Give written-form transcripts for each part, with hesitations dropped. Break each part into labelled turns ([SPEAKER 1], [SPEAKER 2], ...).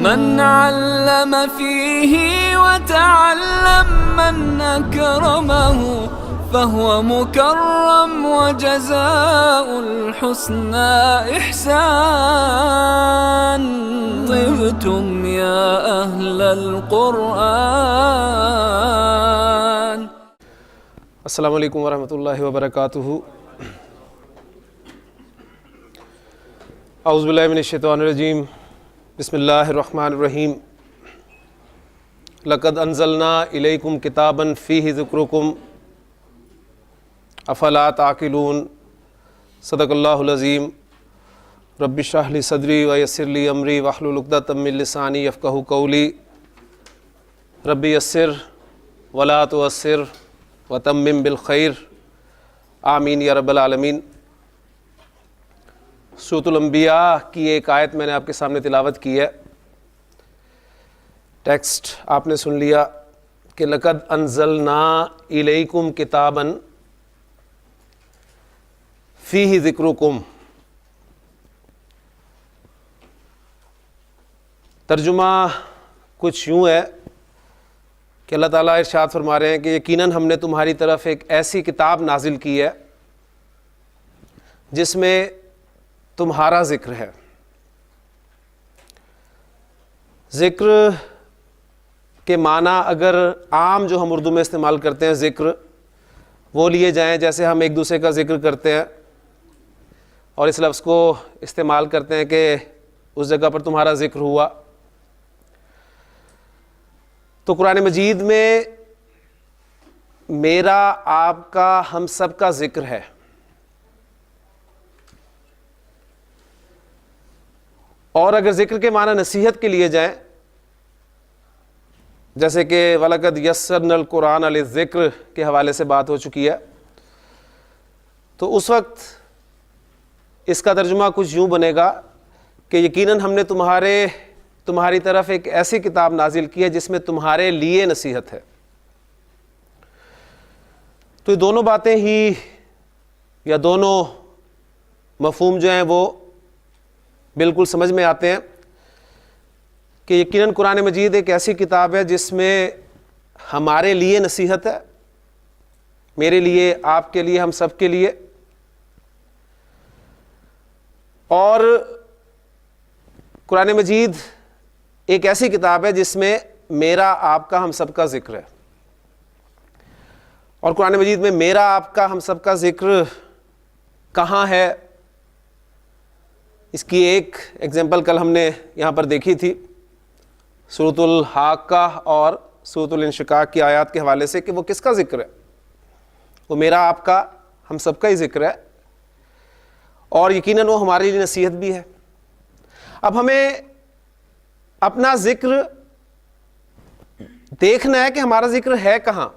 [SPEAKER 1] من علم فيه وتعلم من أكرمه فهو مكرم وجزاء الحسنى إحسان. طبتم يا أهل القرآن.
[SPEAKER 2] السلام علیکم ورحمۃ اللہ وبرکاتہ. اعوذ باللہ من الشیطان الرجیم. بسم اللہ الرحمن الرحیم. لقد انزلنا الیکم کتابا فیہ ذکرکم افلا تعقلون. صدق اللہ العظیم. رب اشرح لی صدری ویسر لی امری واحلل عقدۃ من لسانی یفقہوا قولی. رب یسر ولا تعسر وتمم بالخیر. آمین یا رب العالمین. سورۃ الانبیاء کی ایک آیت میں نے آپ کے سامنے تلاوت کی ہے. ٹیکسٹ آپ نے سن لیا کہ لقد انزلنا الیکم کتابا فیہ ذکرکم. ترجمہ کچھ یوں ہے کہ اللہ تعالیٰ ارشاد فرما رہے ہیں کہ یقیناً ہم نے تمہاری طرف ایک ایسی کتاب نازل کی ہے جس میں تمہارا ذکر ہے. ذکر کے معنی اگر عام جو ہم اردو میں استعمال کرتے ہیں ذکر وہ لیے جائیں جیسے ہم ایک دوسرے کا ذکر کرتے ہیں اور اس لفظ کو استعمال کرتے ہیں کہ اس جگہ پر تمہارا ذکر ہوا، تو قرآن مجید میں میرا آپ کا ہم سب کا ذکر ہے. اور اگر ذکر کے معنی نصیحت کے لیے جائیں جیسے کہ وَلَقَدْ يَسَّرْنَا الْقُرْآنَ لِلذِّكْرِ کے حوالے سے بات ہو چکی ہے، تو اس وقت اس کا ترجمہ کچھ یوں بنے گا کہ یقیناً ہم نے تمہاری طرف ایک ایسی کتاب نازل کی ہے جس میں تمہارے لیے نصیحت ہے. تو یہ دونوں باتیں ہی یا دونوں مفہوم جو ہیں وہ بالکل سمجھ میں آتے ہیں کہ یقیناً قرآن مجید ایک ایسی کتاب ہے جس میں ہمارے لیے نصیحت ہے، میرے لیے، آپ کے لیے، ہم سب کے لیے. اور قرآن مجید ایک ایسی کتاب ہے جس میں میرا آپ کا ہم سب کا ذکر ہے. اور قرآن مجید میں میرا آپ کا ہم سب کا ذکر کہاں ہے، اس کی ایک ایگزامپل کل ہم نے یہاں پر دیکھی تھی سورۃ الحاقہ اور سورۃ الانشقاق کی آیات کے حوالے سے کہ وہ کس کا ذکر ہے. وہ میرا آپ کا ہم سب کا ہی ذکر ہے اور یقیناً وہ ہمارے لیے نصیحت بھی ہے. اب ہمیں اپنا ذکر دیکھنا ہے کہ ہمارا ذکر ہے کہاں.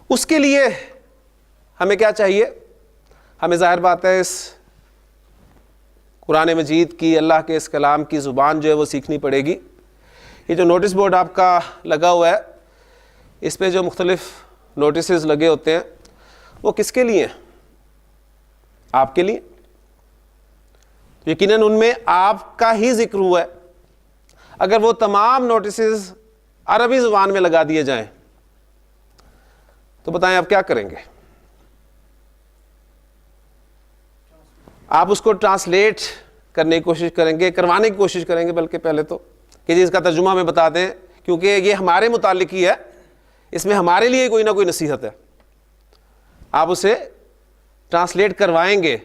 [SPEAKER 2] اس کے لیے ہمیں کیا چاہیے؟ ہمیں ظاہر بات ہے اس قرآن مجید کی، اللہ کے اس کلام کی زبان جو ہے وہ سیکھنی پڑے گی. یہ جو نوٹس بورڈ آپ کا لگا ہوا ہے اس پہ جو مختلف نوٹسز لگے ہوتے ہیں وہ کس کے لیے ہیں؟ آپ کے لیے. یقیناً ان میں آپ کا ہی ذکر ہوا ہے. اگر وہ تمام نوٹسز عربی زبان میں لگا دیے جائیں تو بتائیں آپ کیا کریں گے؟ آپ اس کو ٹرانسلیٹ کرنے کی کوشش کریں گے، کروانے کی کوشش کریں گے بلکہ پہلے تو کہ جی اس کا ترجمہ ہمیں بتا دیں، کیونکہ یہ ہمارے متعلق ہی ہے، اس میں ہمارے لیے کوئی نہ کوئی نصیحت ہے. آپ اسے ٹرانسلیٹ کروائیں گے،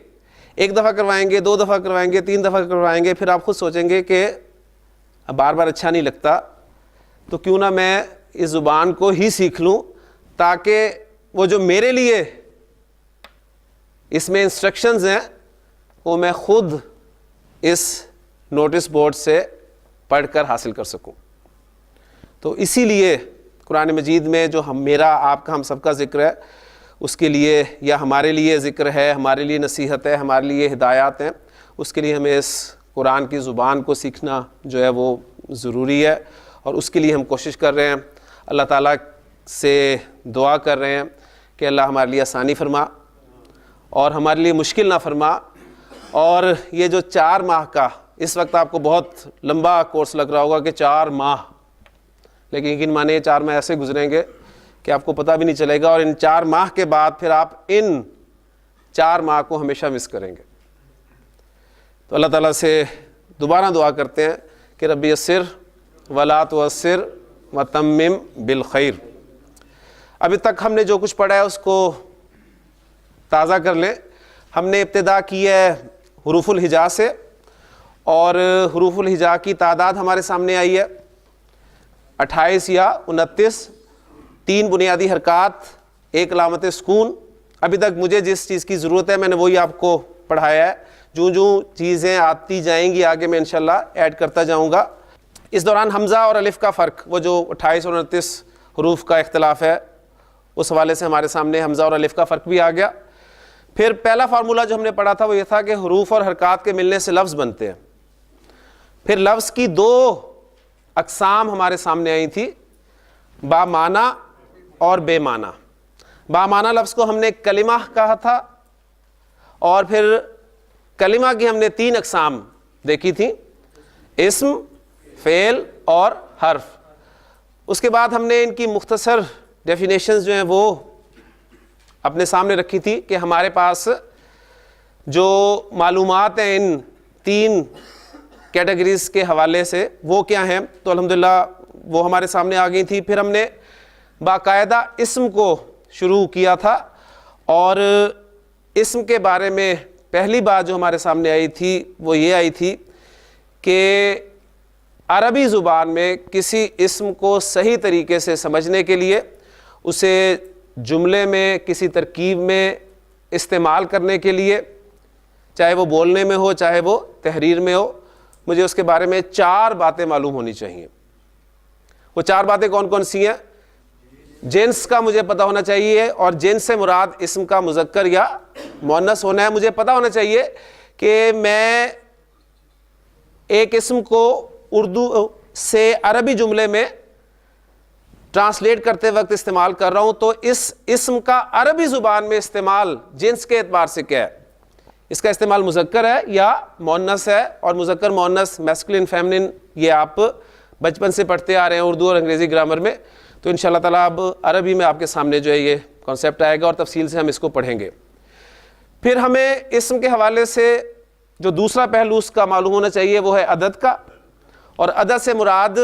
[SPEAKER 2] ایک دفعہ کروائیں گے، 2 دفعہ کروائیں گے، 3 دفعہ کروائیں گے، پھر آپ خود سوچیں گے کہ بار بار اچھا نہیں لگتا تو کیوں نہ میں اس زبان کو ہی سیکھ لوں تاکہ وہ جو میرے لیے اس میں انسٹرکشنز ہیں وہ میں خود اس نوٹس بورڈ سے پڑھ کر حاصل کر سکوں. تو اسی لیے قرآن مجید میں جو میرا آپ کا ہم سب کا ذکر ہے اس کے لیے یا ہمارے لیے ذکر ہے، ہمارے لیے نصیحت ہے، ہمارے لیے ہدایات ہیں، اس کے لیے ہمیں اس قرآن کی زبان کو سیکھنا جو ہے وہ ضروری ہے. اور اس کے لیے ہم کوشش کر رہے ہیں، اللہ تعالیٰ سے دعا کر رہے ہیں کہ اللہ ہمارے لیے آسانی فرما اور ہمارے لیے مشکل نہ فرما. اور یہ جو 4 ماہ کا اس وقت آپ کو بہت لمبا کورس لگ رہا ہوگا کہ 4 ماہ، لیکن یقین مانیے 4 ماہ ایسے گزریں گے کہ آپ کو پتہ بھی نہیں چلے گا، اور ان 4 ماہ کے بعد پھر آپ ان 4 ماہ کو ہمیشہ مس کریں گے۔ تو اللہ تعالیٰ سے دوبارہ دعا کرتے ہیں کہ رب یسر ولا تعسر وتمم بالخیر۔ ابھی تک ہم نے جو کچھ پڑھا ہے اس کو تازہ کر لیں۔ ہم نے ابتدا کی ہے حروف الہجا سے، اور حروف الہجا کی تعداد ہمارے سامنے آئی ہے 28 یا 29، 3 بنیادی حرکات، 1 علامت سکون۔ ابھی تک مجھے جس چیز کی ضرورت ہے میں نے وہی آپ کو پڑھایا ہے، جو چیزیں آتی جائیں گی آگے میں انشاءاللہ ایڈ کرتا جاؤں گا۔ اس دوران حمزہ اور الف کا فرق، وہ جو 28 اور 29 حروف کا اختلاف ہے، اس حوالے سے ہمارے سامنے حمزہ اور الف کا فرق بھی آ گیا۔ پھر پہلا فارمولہ جو ہم نے پڑھا تھا وہ یہ تھا کہ حروف اور حرکات کے ملنے سے لفظ بنتے ہیں۔ پھر لفظ کی 2 اقسام ہمارے سامنے آئی تھی، با معنی اور بے معنی۔ با معنی لفظ کو ہم نے کلمہ کہا تھا، اور پھر کلمہ کی ہم نے 3 اقسام دیکھی تھیں، اسم، فعل اور حرف۔ اس کے بعد ہم نے ان کی مختصر ڈیفینیشنز جو ہیں وہ اپنے سامنے رکھی تھی کہ ہمارے پاس جو معلومات ہیں ان 3 کیٹیگریز کے حوالے سے وہ کیا ہیں، تو الحمدللہ وہ ہمارے سامنے آ گئی تھی۔ پھر ہم نے باقاعدہ اسم کو شروع کیا تھا، اور اسم کے بارے میں پہلی بات جو ہمارے سامنے آئی تھی وہ یہ آئی تھی کہ عربی زبان میں کسی اسم کو صحیح طریقے سے سمجھنے کے لیے اسے جملے میں کسی ترکیب میں استعمال کرنے کے لیے، چاہے وہ بولنے میں ہو چاہے وہ تحریر میں ہو، مجھے اس کے بارے میں 4 باتیں معلوم ہونی چاہیے۔ وہ 4 باتیں کون کون سی ہیں؟ جنس کا مجھے پتہ ہونا چاہیے، اور جنس سے مراد اسم کا مذکر یا مؤنث ہونا ہے۔ مجھے پتہ ہونا چاہیے کہ میں ایک اسم کو اردو سے عربی جملے میں ٹرانسلیٹ کرتے وقت استعمال کر رہا ہوں، تو اس اسم کا عربی زبان میں استعمال جنس کے اعتبار سے کیا ہے، اس کا استعمال مذکر ہے یا مؤنث ہے، اور مذکر مؤنث میسکولین فیمنن یہ آپ بچپن سے پڑھتے آ رہے ہیں اردو اور انگریزی گرامر میں، تو انشاءاللہ تعالیٰ اب عربی میں آپ کے سامنے جو ہے یہ کانسیپٹ آئے گا اور تفصیل سے ہم اس کو پڑھیں گے۔ پھر ہمیں اسم کے حوالے سے جو دوسرا پہلو اس کا معلوم ہونا چاہیے وہ ہے عدد کا، اور عدد سے مراد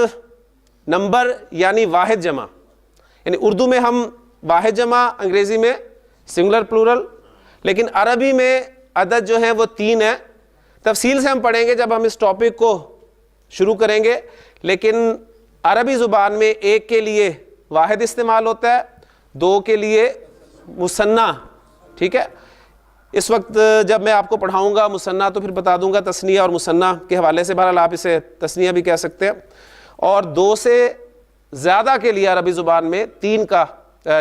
[SPEAKER 2] نمبر یعنی واحد جمع، یعنی اردو میں ہم واحد جمع، انگریزی میں سنگولر پلورل، لیکن عربی میں عدد جو ہیں وہ 3 ہیں۔ تفصیل سے ہم پڑھیں گے جب ہم اس ٹاپک کو شروع کریں گے، لیکن عربی زبان میں 1 کے لیے واحد استعمال ہوتا ہے، 2 کے لیے مثنیٰ، ٹھیک ہے۔ اس وقت جب میں آپ کو پڑھاؤں گا مثنیٰ تو پھر بتا دوں گا تثنیہ اور مثنیٰ کے حوالے سے، بہرحال آپ اسے تثنیہ بھی کہہ سکتے ہیں، اور 2 سے زیادہ کے لیے عربی زبان میں 3 کا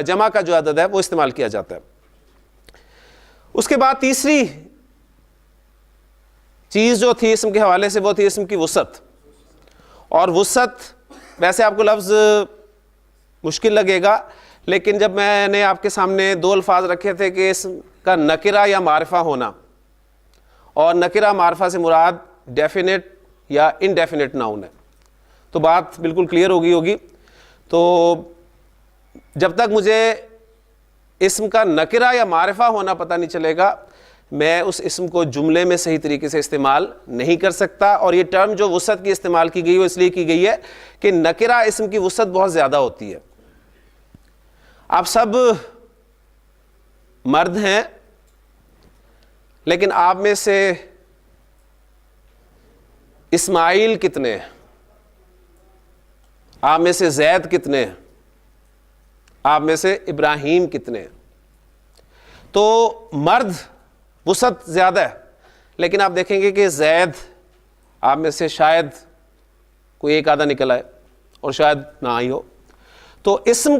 [SPEAKER 2] جمع کا جو عدد ہے وہ استعمال کیا جاتا ہے۔ اس کے بعد تیسری چیز جو تھی اسم کے حوالے سے وہ تھی اسم کی وسعت، اور وسعت ویسے آپ کو لفظ مشکل لگے گا، لیکن جب میں نے آپ کے سامنے 2 الفاظ رکھے تھے کہ اسم کا نکرہ یا معرفہ ہونا، اور نکرہ معرفہ سے مراد ڈیفینٹ یا انڈیفینٹ ناؤن ہے، تو بات بالکل کلیئر ہوگی۔ تو جب تک مجھے اسم کا نکرہ یا معرفہ ہونا پتہ نہیں چلے گا، میں اس اسم کو جملے میں صحیح طریقے سے استعمال نہیں کر سکتا۔ اور یہ ٹرم جو وسعت کی استعمال کی گئی وہ اس لیے کی گئی ہے کہ نکرہ اسم کی وسعت بہت زیادہ ہوتی ہے۔ آپ سب مرد ہیں، لیکن آپ میں سے اسماعیل کتنے ہیں؟ آپ میں سے زید کتنے ہیں؟ آپ میں سے ابراہیم کتنے ہیں؟ تو مرد وسعت زیادہ ہے، لیکن آپ دیکھیں گے کہ زید آپ میں سے شاید کوئی ایک آدھا نکل آئے اور شاید نہ آئی ہو۔ تو اسم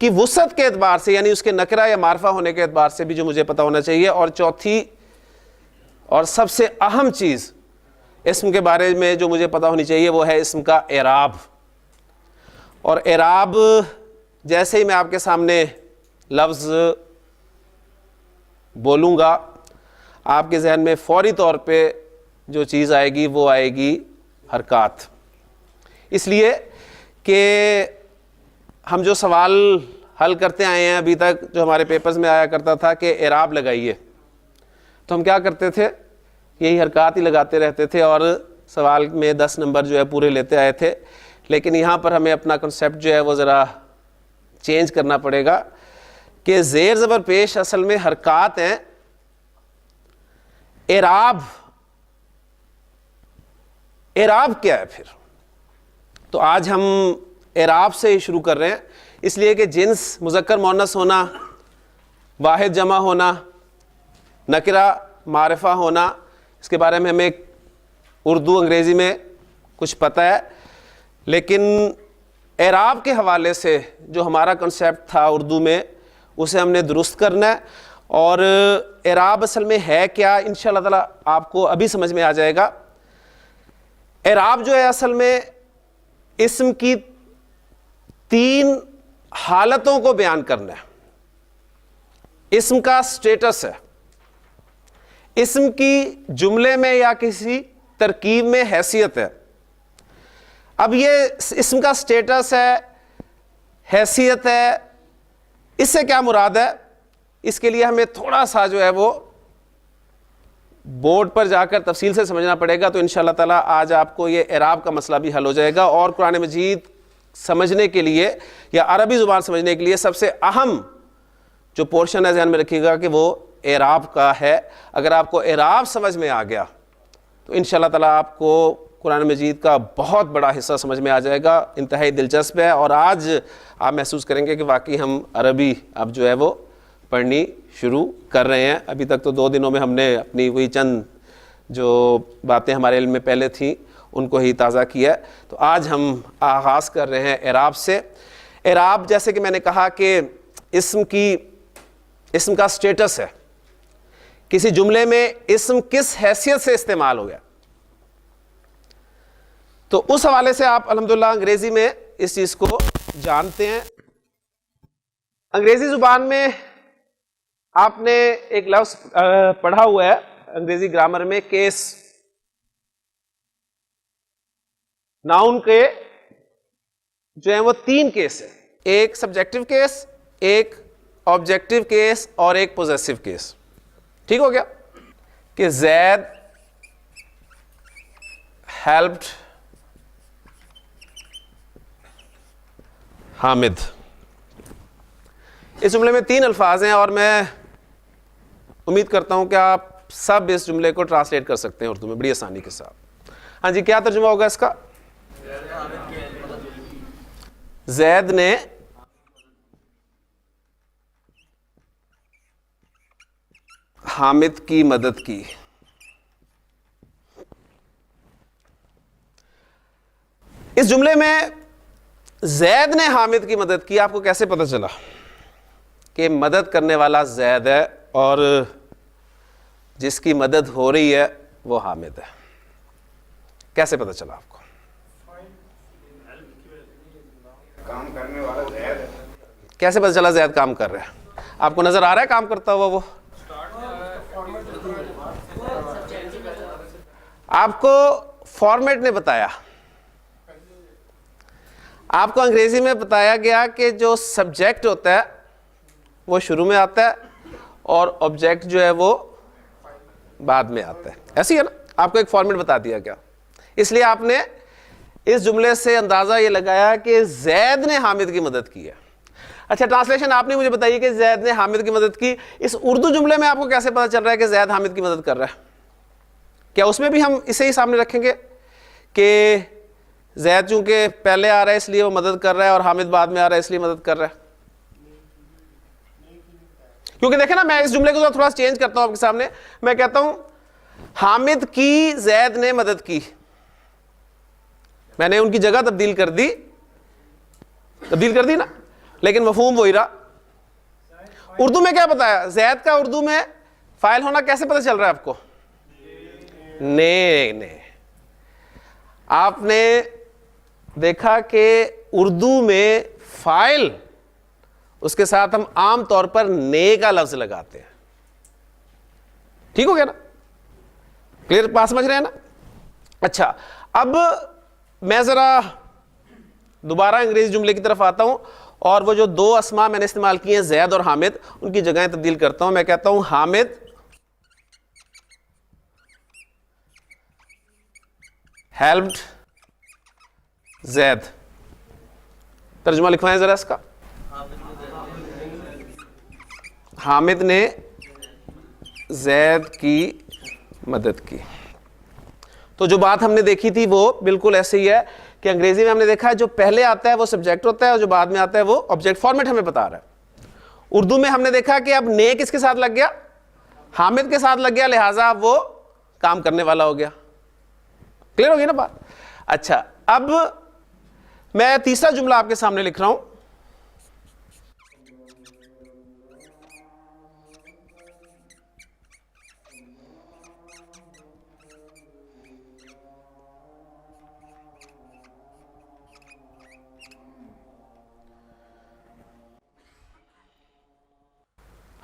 [SPEAKER 2] کی وسعت کے اعتبار سے یعنی اس کے نکرہ یا معرفہ ہونے کے اعتبار سے بھی جو مجھے پتہ ہونا چاہیے۔ اور چوتھی اور سب سے اہم چیز اسم کے بارے میں جو مجھے پتہ ہونی چاہیے وہ ہے اسم کا اعراب۔ اور اعراب جیسے ہی میں آپ کے سامنے لفظ بولوں گا، آپ کے ذہن میں فوری طور پہ جو چیز آئے گی وہ آئے گی حرکات. اس لیے کہ ہم جو سوال حل کرتے آئے ہیں ابھی تک, جو ہمارے پیپرز میں آیا کرتا تھا کہ اعراب لگائیے, تو ہم کیا کرتے تھے, یہی حرکات ہی لگاتے رہتے تھے اور سوال میں 10 نمبر جو ہے پورے لیتے آئے تھے. لیکن یہاں پر ہمیں اپنا کنسیپٹ جو ہے وہ ذرا چینج کرنا پڑے گا کہ زیر زبر پیش اصل میں حرکات ہیں. اعراب کیا ہے پھر؟ تو آج ہم اعراب سے ہی شروع کر رہے ہیں, اس لیے کہ جنس مذکر مؤنث ہونا, واحد جمع ہونا, نکرہ معرفہ ہونا, اس کے بارے میں ہمیں اردو انگریزی میں کچھ پتہ ہے, لیکن اعراب کے حوالے سے جو ہمارا کنسیپٹ تھا اردو میں اسے ہم نے درست کرنا ہے. اور اعراب اصل میں ہے کیا, انشاءاللہ تعالی آپ کو ابھی سمجھ میں آ جائے گا. اعراب جو ہے اصل میں اسم کی 3 حالتوں کو بیان کرنا ہے. اسم کا سٹیٹس ہے, اسم کی جملے میں یا کسی ترکیب میں حیثیت ہے. اب یہ اسم کا سٹیٹس ہے, حیثیت ہے, اس سے کیا مراد ہے, اس کے لیے ہمیں تھوڑا سا جو ہے وہ بورڈ پر جا کر تفصیل سے سمجھنا پڑے گا. تو انشاءاللہ تعالی آج آپ کو یہ اعراب کا مسئلہ بھی حل ہو جائے گا. اور قرآن مجید سمجھنے کے لیے یا عربی زبان سمجھنے کے لیے سب سے اہم جو پورشن ہے ذہن میں رکھیے گا کہ وہ اعراب کا ہے. اگر آپ کو اعراب سمجھ میں آ گیا تو انشاءاللہ تعالی آپ کو قرآن مجید کا بہت بڑا حصہ سمجھ میں آ جائے گا. انتہائی دلچسپ ہے, اور آج آپ محسوس کریں گے کہ واقعی ہم عربی اب جو ہے وہ پڑھنی شروع کر رہے ہیں. ابھی تک تو 2 دنوں میں ہم نے اپنی وہی چند جو باتیں ہمارے علم میں پہلے تھیں ان کو ہی تازہ کیا. تو آج ہم آغاز کر رہے ہیں اعراب سے. اعراب جیسے کہ میں نے کہا کہ اسم کا سٹیٹس ہے, کسی جملے میں اسم کس حیثیت سے استعمال ہو گیا. تو اس حوالے سے آپ الحمدللہ انگریزی میں اس چیز کو جانتے ہیں. انگریزی زبان میں آپ نے ایک لفظ پڑھا ہوا ہے انگریزی گرامر میں, کیس. ناؤن کے جو ہیں وہ 3 کیس ہیں, ایک سبجیکٹو کیس, ایک آبجیکٹو کیس اور ایک پوزیسو کیس. ٹھیک ہو گیا کہ زید ہیلپڈ حامد. اس جملے میں 3 الفاظ ہیں اور میں امید کرتا ہوں کہ آپ سب اس جملے کو ٹرانسلیٹ کر سکتے ہیں اردو میں بڑی آسانی کے ساتھ. ہاں جی, کیا ترجمہ ہوگا اس کا؟ زید نے حامد کی مدد کی. اس جملے میں زید نے حامد کی مدد کی. آپ کو کیسے پتہ چلا کہ مدد کرنے والا زید ہے اور جس کی مدد ہو رہی ہے وہ حامد ہے؟ کیسے پتہ چلا آپ کو؟
[SPEAKER 3] کام کرنے والا زید ہے.
[SPEAKER 2] کیسے پتہ چلا زید کام کر رہا ہے؟ آپ کو نظر آ رہا ہے کام کرتا ہوا وہ؟ آپ کو فارمیٹ نے بتایا, آپ کو انگریزی میں بتایا گیا کہ جو سبجیکٹ ہوتا ہے وہ شروع میں آتا ہے اور آبجیکٹ جو ہے وہ بعد میں آتا ہے. ایسی ہے نا, آپ کو ایک فارمیٹ بتا دیا گیا. اس لیے آپ نے اس جملے سے اندازہ یہ لگایا کہ زید نے حامد کی مدد کی ہے. اچھا, ٹرانسلیشن آپ نے مجھے بتائی کہ زید نے حامد کی مدد کی. اس اردو جملے میں آپ کو کیسے پتہ چل رہا ہے کہ زید حامد کی مدد کر رہا ہے؟ کیا اس میں بھی ہم اسے ہی سامنے رکھیں گے کہ زید چونکہ پہلے آ رہا ہے اس لیے وہ مدد کر رہا ہے اور حامد بعد میں آ رہا ہے اس لیے مدد کر رہا ہے؟ کیونکہ دیکھیں نا, میں اس جملے کو تھوڑا چینج کرتا ہوں آپ کے سامنے. میں کہتا ہوں حامد کی زید نے مدد کی, میں نے ان کی جگہ تبدیل کر دی نا, لیکن مفہوم وہی رہا. اردو میں کیا بتایا؟ زید کا اردو میں فاعل ہونا کیسے پتہ چل رہا ہے آپ کو؟ نے آپ نے دیکھا کہ اردو میں فاعل اس کے ساتھ ہم عام طور پر نے کا لفظ لگاتے ہیں. ٹھیک ہو گیا نا؟ کلیئر بات سمجھ رہے ہیں نا؟ اچھا اب میں ذرا دوبارہ انگریزی جملے کی طرف آتا ہوں اور وہ جو دو اسما میں نے استعمال کیے ہیں زید اور حامد ان کی جگہیں تبدیل کرتا ہوں. میں کہتا ہوں حامد ہیلپڈ زید. ترجمہ لکھوائیں ذرا اس کا. حامد نے زید کی مدد کی. تو جو بات ہم نے دیکھی تھی وہ بالکل ایسے ہی ہے کہ انگریزی میں ہم نے دیکھا ہے جو پہلے آتا ہے وہ سبجیکٹ ہوتا ہے اور جو بعد میں آتا ہے وہ آبجیکٹ فارمیٹ ہمیں بتا رہا ہے. اردو میں ہم نے دیکھا کہ اب نے کس کے ساتھ لگ گیا؟ حامد کے ساتھ لگ گیا, لہٰذا اب وہ کام کرنے والا ہو گیا. کلیئر ہو گئی نا بات؟ اچھا اب میں تیسرا جملہ آپ کے سامنے لکھ رہا ہوں.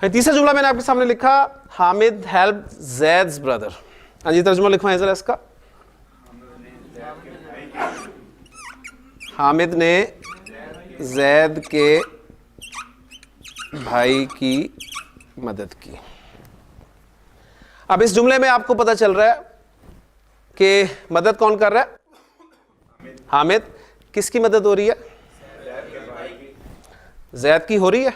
[SPEAKER 2] تیسرا جملہ میں نے آپ کے سامنے لکھا حامد ہیلپ زید's brother. ہاں جی ترجمہ لکھوائیں ذرا اس کا. حامد نے زید کے بھائی کی مدد کی. اب اس جملے میں آپ کو پتہ چل رہا ہے کہ مدد کون کر رہا ہے؟ حامد. کس کی مدد ہو رہی ہے؟ زید کی ہو رہی ہے.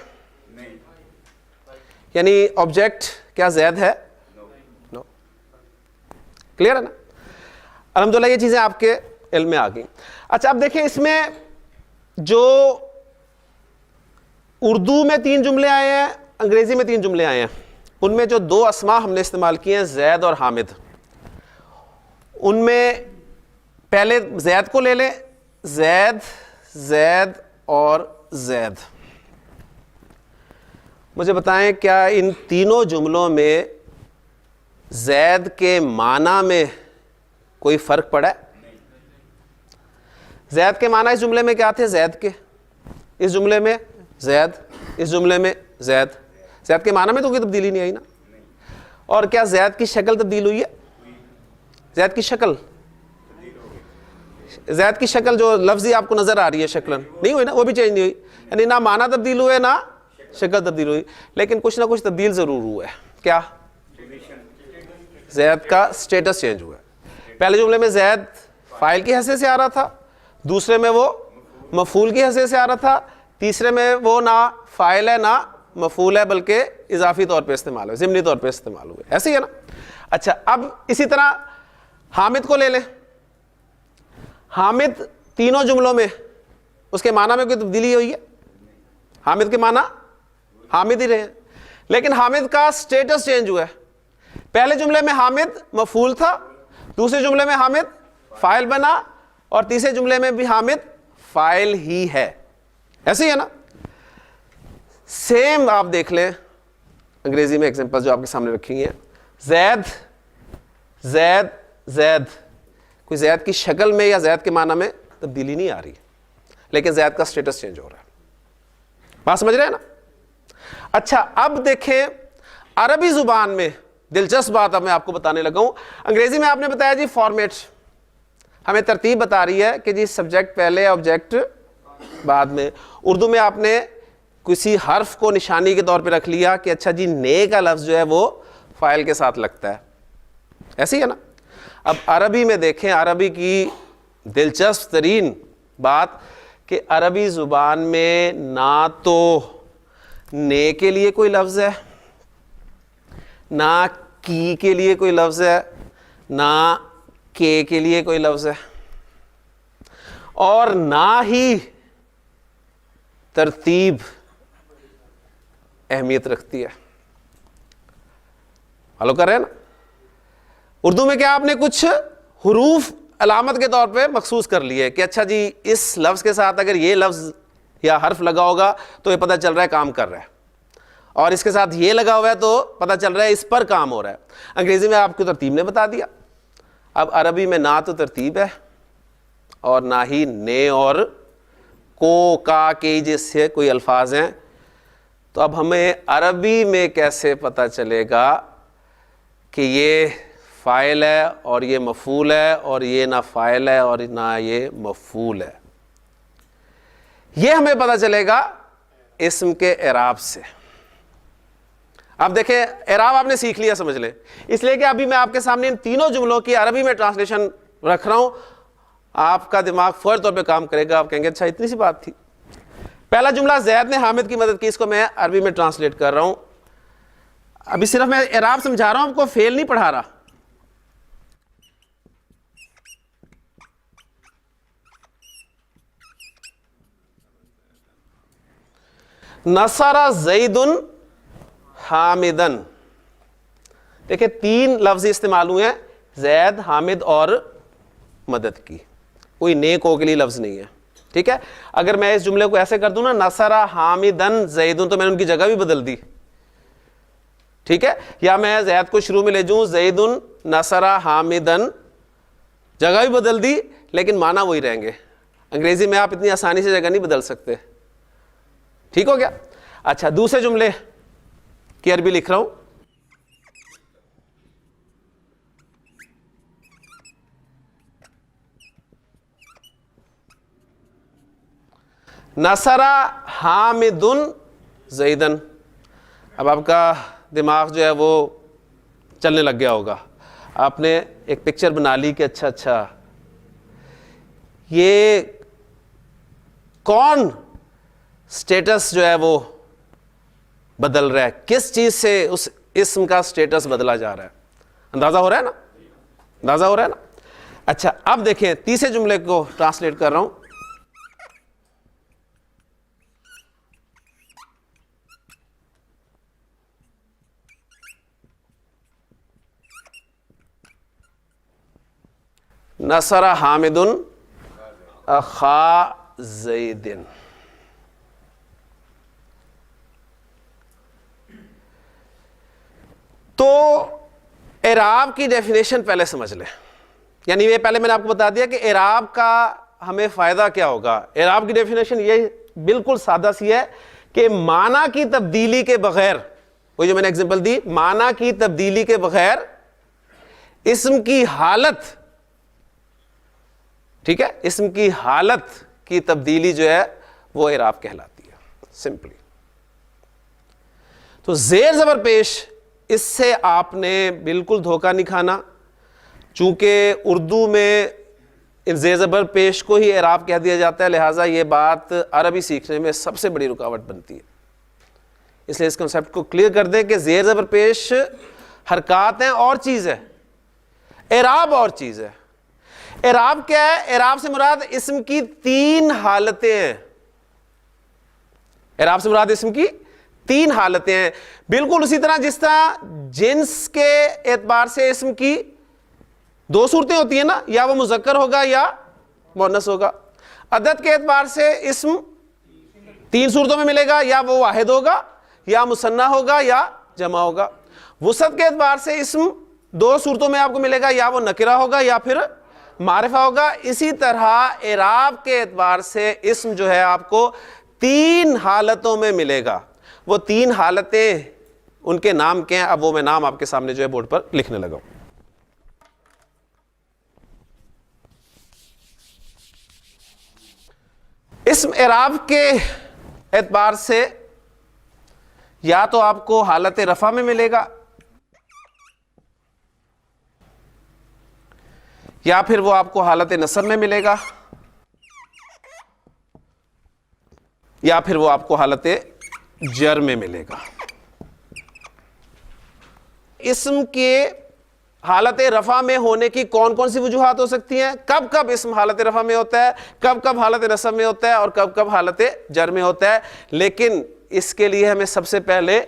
[SPEAKER 2] یعنی آبجیکٹ کیا زید ہے؟ نو. کلیئر ہے نا؟ الحمدللہ یہ چیزیں آپ کے علم میں آ گئیں. اچھا اب دیکھیں اس میں جو اردو میں 3 جملے آئے ہیں, انگریزی میں 3 جملے آئے ہیں, ان میں جو 2 اسما ہم نے استعمال کیے ہیں زید اور حامد, ان میں پہلے زید کو لے لیں. زید, زید اور زید. مجھے بتائیں کیا ان تینوں جملوں میں زید کے معنی میں کوئی فرق پڑا ہے؟ زید کے معنی اس جملے میں کیا تھے؟ زید کے. اس جملے میں زید, اس جملے میں زید. زید کے معنی میں تو کوئی تبدیلی نہیں آئی نا. اور کیا زید کی شکل تبدیل ہوئی ہے؟ زید کی شکل, زید کی شکل جو لفظی آپ کو نظر آ رہی ہے شکلن نہیں ہوئی نا, وہ بھی چینج نہیں ہوئی. یعنی نہ معنی تبدیل ہوئے نہ شکل تبدیل ہوئی, لیکن کچھ نہ کچھ تبدیل ضرور ہوا ہے. کیا؟ زید کا سٹیٹس چینج ہوا ہے. پہلے جملے میں زید فاعل کی حیثیت سے آ رہا تھا, دوسرے میں وہ مفعول کی حیثیت سے آ رہا تھا, تیسرے میں وہ نہ فاعل ہے نہ مفعول ہے بلکہ اضافی طور پہ استعمال ہے, ضمنی طور پہ استعمال ہوئے. ایسے ہی ہے نا؟ اچھا اب اسی طرح حامد کو لے لیں. حامد تینوں جملوں میں اس کے معنی میں کوئی تبدیلی ہوئی ہے؟ حامد کے معنی حامد ہی رہے, لیکن حامد کا سٹیٹس چینج ہوا ہے. پہلے جملے میں حامد مفعول تھا, دوسرے جملے میں حامد فاعل بنا, اور تیسرے جملے میں بھی حامد فاعل ہی ہے. ایسے ہی ہے نا؟ سیم آپ دیکھ لیں انگریزی میں ایگزامپل جو آپ کے سامنے رکھی ہیں. زید, زید, زید. کوئی زید کی شکل میں یا زید کے معنی میں تبدیلی نہیں آ رہی, لیکن زید کا سٹیٹس چینج ہو رہا ہے. بات سمجھ رہے ہیں نا؟ اچھا اب دیکھیں عربی زبان میں دلچسپ بات اب میں آپ کو بتانے لگا ہوں. انگریزی میں آپ نے بتایا جی فارمیٹ, ہمیں ترتیب بتا رہی ہے کہ جی سبجیکٹ پہلے آبجیکٹ بعد میں. اردو میں آپ نے کسی حرف کو نشانی کے طور پہ رکھ لیا کہ اچھا جی نے کا لفظ جو ہے وہ فاعل کے ساتھ لگتا ہے. ایسے ہی ہے نا؟ اب عربی میں دیکھیں, عربی کی دلچسپ ترین بات کہ عربی زبان میں نہ تو نے کے لیے کوئی لفظ ہے, نہ کی کے لیے کوئی لفظ ہے, نہ کے لیے کوئی لفظ ہے, اور نہ ہی ترتیب اہمیت رکھتی ہے. فالو کر رہے ہیں نا؟ اردو میں کیا آپ نے کچھ حروف علامت کے طور پہ مخصوص کر لیے کہ اچھا جی اس لفظ کے ساتھ اگر یہ لفظ یا حرف لگا ہوگا تو یہ پتہ چل رہا ہے کام کر رہا ہے, اور اس کے ساتھ یہ لگا ہوا ہے تو پتہ چل رہا ہے اس پر کام ہو رہا ہے. انگریزی میں آپ کو ترتیب نے بتا دیا. اب عربی میں نہ تو ترتیب ہے اور نہ ہی نے اور کو کا کے جیسے کوئی الفاظ ہیں. تو اب ہمیں عربی میں کیسے پتہ چلے گا کہ یہ فاعل ہے اور یہ مفعول ہے، اور یہ نہ فاعل ہے اور نہ یہ مفعول ہے. یہ ہمیں پتہ چلے گا اسم کے اعراب سے. اب دیکھیں اعراب آپ نے سیکھ لیا سمجھ لیں، اس لیے کہ ابھی میں آپ کے سامنے ان تینوں جملوں کی عربی میں ٹرانسلیشن رکھ رہا ہوں. آپ کا دماغ فوری طور پہ کام کرے گا، آپ کہیں گے اچھا اتنی سی بات تھی. پہلا جملہ زید نے حامد کی مدد کی، اس کو میں عربی میں ٹرانسلیٹ کر رہا ہوں. ابھی صرف میں اعراب سمجھا رہا ہوں، آپ کو فعل نہیں پڑھا رہا. نصر زید حامدن. دیکھیں تین لفظ استعمال ہوئے ہیں، زید، حامد اور مدد کی. کوئی نیک ہو کے لیے لفظ نہیں ہے. ٹھیک ہے، اگر میں اس جملے کو ایسے کر دوں نا نصر حامدن زیدن، تو میں نے ان کی جگہ بھی بدل دی. ٹھیک ہے، یا میں زید کو شروع میں لے جاؤں زیدن نصر حامدن، جگہ بھی بدل دی لیکن معنی وہی رہیں گے. انگریزی میں آپ اتنی آسانی سے جگہ نہیں بدل سکتے. ٹھیک ہو گیا. اچھا دوسرے جملے کی عربی لکھ رہا ہوں. نصر حامد زیدن. اب آپ کا دماغ جو ہے وہ چلنے لگ گیا ہوگا، آپ نے ایک پکچر بنا لی کہ اچھا یہ کون سٹیٹس جو ہے وہ بدل رہا ہے، کس چیز سے اس اسم کا سٹیٹس بدلا جا رہا ہے. اندازہ ہو رہا ہے نا، اندازہ ہو رہا ہے نا. اچھا اب دیکھیں تیسرے جملے کو ٹرانسلیٹ کر رہا ہوں. نصر حامد اخا زید. تو اعراب کی ڈیفینیشن پہلے سمجھ لیں، یعنی یہ پہلے میں نے آپ کو بتا دیا کہ اعراب کا ہمیں فائدہ کیا ہوگا. اعراب کی ڈیفینیشن یہ بالکل سادہ سی ہے کہ معنی کی تبدیلی کے بغیر، وہ جو میں نے ایگزامپل دی، معنی کی تبدیلی کے بغیر اسم کی حالت، ٹھیک ہے، اسم کی حالت کی تبدیلی جو ہے وہ اعراب کہلاتی ہے سمپلی. تو زیر زبر پیش، اس سے آپ نے بالکل دھوکہ نہیں کھانا، چونکہ اردو میں ان زیر زبر پیش کو ہی اعراب کہہ دیا جاتا ہے، لہٰذا یہ بات عربی سیکھنے میں سب سے بڑی رکاوٹ بنتی ہے. اس لیے اس کنسیپٹ کو کلیئر کر دیں کہ زیر زبر پیش حرکات ہیں اور چیز ہے، اعراب اور چیز ہے. اعراب کیا ہے؟ اعراب سے مراد اسم کی تین حالتیں ہیں. اعراب سے مراد اسم کی تین حالتیں ہیں، بالکل اسی طرح جس طرح جنس کے اعتبار سے اسم کی دو صورتیں ہوتی ہیں نا، یا وہ مذکر ہوگا یا مؤنث ہوگا. عدد کے اعتبار سے اسم تین صورتوں میں ملے گا، یا وہ واحد ہوگا یا مثنیٰ ہوگا یا جمع ہوگا. وسعت کے اعتبار سے اسم دو صورتوں میں آپ کو ملے گا، یا وہ نکرہ ہوگا یا پھر معرفہ ہوگا. اسی طرح اعراب کے اعتبار سے اسم جو ہے آپ کو تین حالتوں میں ملے گا. وہ تین حالتیں ان کے نام کیا ہیں؟ اب وہ میں نام آپ کے سامنے جو ہے بورڈ پر لکھنے لگا ہوں. اسم اعراب کے اعتبار سے یا تو آپ کو حالت رفع میں ملے گا، یا پھر وہ آپ کو حالت نصب میں ملے گا، یا پھر وہ آپ کو حالت جر میں ملے گا. اسم کے حالت رفع میں ہونے کی کون کون سی وجوہات ہو سکتی ہیں؟ کب کب اسم حالت رفع میں ہوتا ہے، کب کب حالت نصب میں ہوتا ہے، اور کب کب حالت جر میں ہوتا ہے. لیکن اس کے لیے ہمیں سب سے پہلے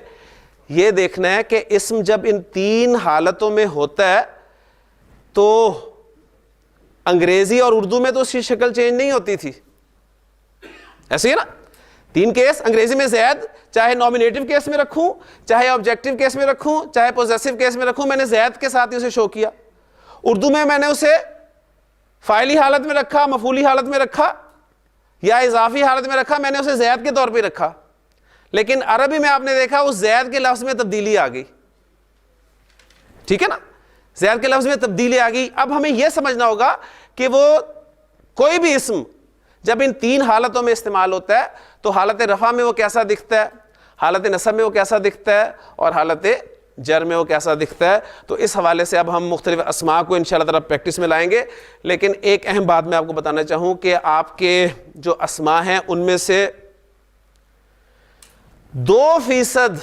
[SPEAKER 2] یہ دیکھنا ہے کہ اسم جب ان تین حالتوں میں ہوتا ہے تو انگریزی اور اردو میں تو اس کی شکل چینج نہیں ہوتی تھی، ایسے ہی نا. تین کیس، انگریزی میں زید چاہے نومینیٹو کیس میں رکھوں، چاہے آبجیکٹو کیس میں رکھوں، چاہے پوزیسو کیس میں رکھوں، میں نے زید کے ساتھ ہی اسے شو کیا. اردو میں نے اسے فاعلی حالت میں رکھا، مفعولی حالت میں رکھا یا اضافی حالت میں رکھا، میں نے اسے زید کے طور پہ رکھا. لیکن عربی میں آپ نے دیکھا اس زید کے لفظ میں تبدیلی آ گئی. ٹھیک ہے نا، زید کے لفظ میں تبدیلی آ گئی. اب ہمیں یہ سمجھنا ہوگا کہ وہ کوئی بھی اسم جب ان تین حالتوں میں استعمال ہوتا ہے تو حالت رفع میں وہ کیسا دکھتا ہے, حالت نصب میں وہ کیسا دکھتا ہے, اور حالت جر میں وہ کیسا دکھتا ہے. تو اس حوالے سے اب ہم مختلف اسماء کو انشاءاللہ تعالی پریکٹس میں لائیں گے. لیکن ایک اہم بات میں آپ کو بتانا چاہوں کہ آپ کے جو اسماء ہیں ان میں سے 2%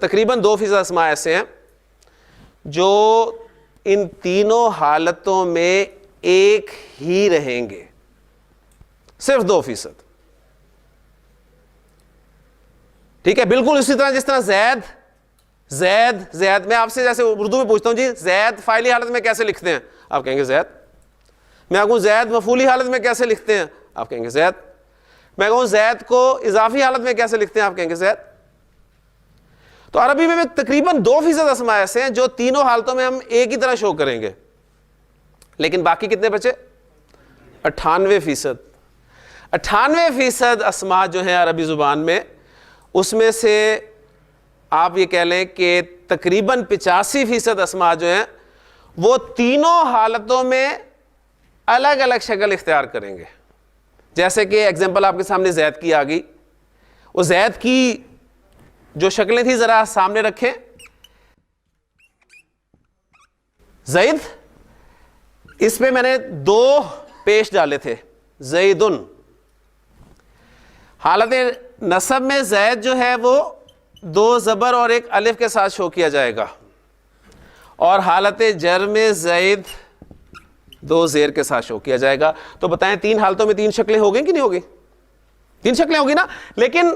[SPEAKER 2] تقریباً 2% اسماء ایسے ہیں جو ان تینوں حالتوں میں ایک ہی رہیں گے, صرف 2%. ٹھیک ہے, بالکل اسی طرح جس طرح زید میں آپ سے جیسے اردو میں پوچھتا ہوں جی زید فاعلی حالت میں کیسے لکھتے ہیں, آپ کہیں گے زید. میں کہوں زید مفعولی حالت میں کیسے لکھتے ہیں, آپ کہیں گے زید. میں کہوں زید کو اضافی حالت میں کیسے لکھتے ہیں, آپ کہیں گے زید. تو عربی میں تقریباً 2% اسماء ایسے ہیں جو تینوں حالتوں میں ہم ایک ہی طرح شو کریں گے. لیکن باقی کتنے بچے؟ 98%. 98% اسماء جو ہیں عربی زبان میں, اس میں سے آپ یہ کہہ لیں کہ تقریباً 85% اسماء جو ہیں وہ تینوں حالتوں میں الگ الگ شکل اختیار کریں گے. جیسے کہ ایگزامپل آپ کے سامنے زید کی آ گئی. وہ زید کی جو شکلیں تھیں ذرا سامنے رکھیں. زید, اس پہ میں نے 2 پیش ڈالے تھے, زیدن. حالت نصب میں زید جو ہے وہ 2 زبر اور 1 الف کے ساتھ شو کیا جائے گا, اور حالت جر میں زید 2 زیر کے ساتھ شو کیا جائے گا. تو بتائیں 3 حالتوں میں 3 شکلیں ہو گئیں کہ نہیں ہوگی؟ 3 شکلیں ہوگی نا. لیکن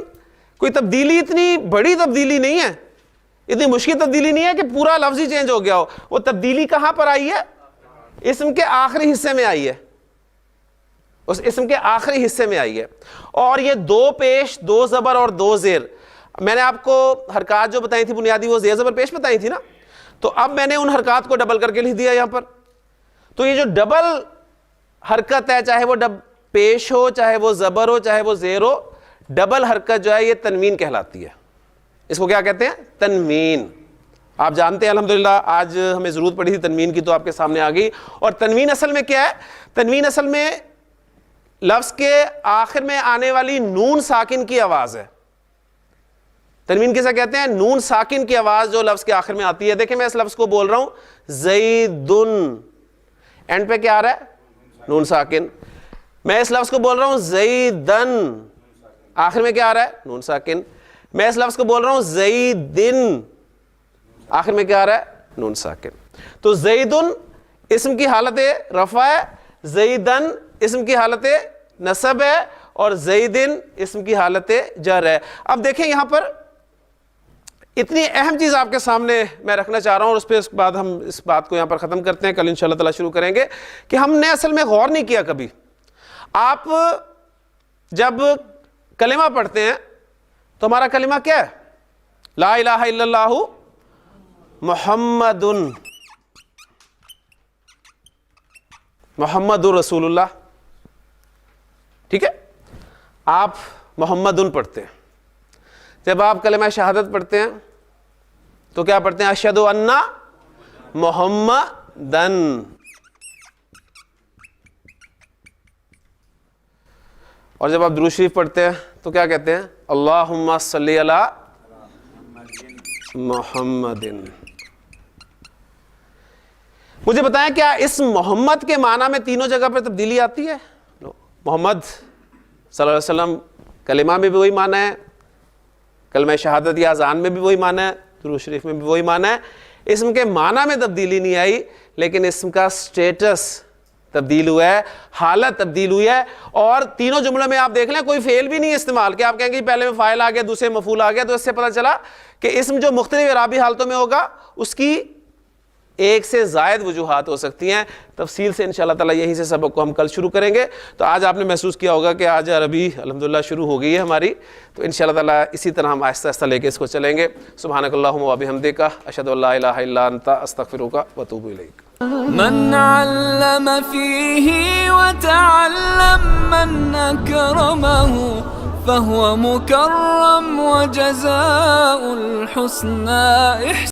[SPEAKER 2] کوئی تبدیلی اتنی بڑی تبدیلی نہیں ہے, اتنی مشکل تبدیلی نہیں ہے کہ پورا لفظ ہی چینج ہو گیا ہو. وہ تبدیلی کہاں پر آئی ہے؟ اسم کے آخری حصے میں آئی ہے, اس اسم کے آخری حصے میں آئی ہے. اور یہ 2 پیش, 2 زبر اور 2 زیر, میں نے آپ کو حرکات جو بتائی تھی بنیادی وہ زیر زبر پیش بتائی تھی نا. تو اب میں نے ان حرکات کو ڈبل کر کے لکھ دیا یہاں پر. تو یہ جو ڈبل حرکت ہے, چاہے وہ پیش ہو, چاہے وہ زبر ہو, چاہے وہ زیر ہو, ڈبل حرکت جو ہے یہ تنوین کہلاتی ہے. اس کو کیا کہتے ہیں؟ تنوین. آپ جانتے ہیں الحمدللہ آج ہمیں ضرورت پڑی تھی تنوین کی, تو آپ کے سامنے آ گئی. اور تنوین اصل میں کیا ہے؟ تنوین اصل میں لفظ کے آخر میں آنے والی نون ساکن کی آواز ہے. تنوین کیسا کہتے ہیں؟ نون ساکن کی آواز جو لفظ کے آخر میں آتی ہے. دیکھیں میں اس لفظ کو بول رہا ہوں زیدن, اینڈ پہ کیا آ رہا ہے؟ نون ساکن. میں اس لفظ کو بول رہا ہوں زیدن, آخر میں کیا آ رہا ہے؟ نون ساکن. میں اس لفظ کو بول رہا ہوں زیدن, آخر میں کیا آ رہا ہے؟ نون ساکن. تو زیدن اسم کی حالت رفع ہے, زیدن اسم کی حالت نصب ہے, اور زیدن اسم کی حالت جر ہے. اب دیکھیں یہاں پر اتنی اہم چیز آپ کے سامنے میں رکھنا چاہ رہا ہوں, اور اس پہ اس کے بعد ہم اس بات کو یہاں پر ختم کرتے ہیں. کل انشاءاللہ تعالی شروع کریں گے کہ ہم نے اصل میں غور نہیں کیا کبھی. آپ جب کلمہ پڑھتے ہیں تو ہمارا کلمہ کیا ہے؟ لا الہ الا اللہ محمد رسول اللہ. ٹھیک ہے, آپ محمدن پڑھتے ہیں. جب آپ کلمہ شہادت پڑھتے ہیں تو کیا پڑھتے ہیں؟ اشہدو ان محمدن. اور جب آپ درود شریف پڑھتے ہیں تو کیا کہتے ہیں؟ اللہم صلی علی محمدن. مجھے بتائیں کیا اس محمد کے معنی میں تینوں جگہ پر تبدیلی آتی ہے؟ محمد صلی اللہ علیہ وسلم کلمہ میں بھی وہی معنی ہے, کلمہ شہادت یا اذان میں بھی وہی معنی ہے, درود شریف میں بھی وہی معنی ہے. اسم کے معنی میں تبدیلی نہیں آئی, لیکن اسم کا سٹیٹس تبدیل ہوا ہے, حالت تبدیل ہوئی ہے. اور تینوں جملوں میں آپ دیکھ لیں کوئی فعل بھی نہیں استعمال کہ آپ کہیں گے پہلے میں فاعل آ گیا دوسرے مفعول آ گیا. تو اس سے پتہ چلا کہ اسم جو مختلف اعرابی حالتوں میں ہوگا اس کی ایک سے زائد وجوہات ہو سکتی ہیں. تفصیل سے انشاءاللہ تعالی یہیں سے سبق کو ہم کل شروع کریں گے. تو آج آپ نے محسوس کیا ہوگا کہ آج عربی الحمدللہ شروع ہو گئی ہے ہماری, تو انشاءاللہ تعالی اسی طرح ہم آہستہ آہستہ لے کے اس کو چلیں گے. سبحانک اللہم و بحمدک, اشہدو ان لا الہ الا انت, استغفرک و اتوب الیک.
[SPEAKER 1] من علم فيه وتعلم من أكرمه فهو مكرم وجزاء الحسنى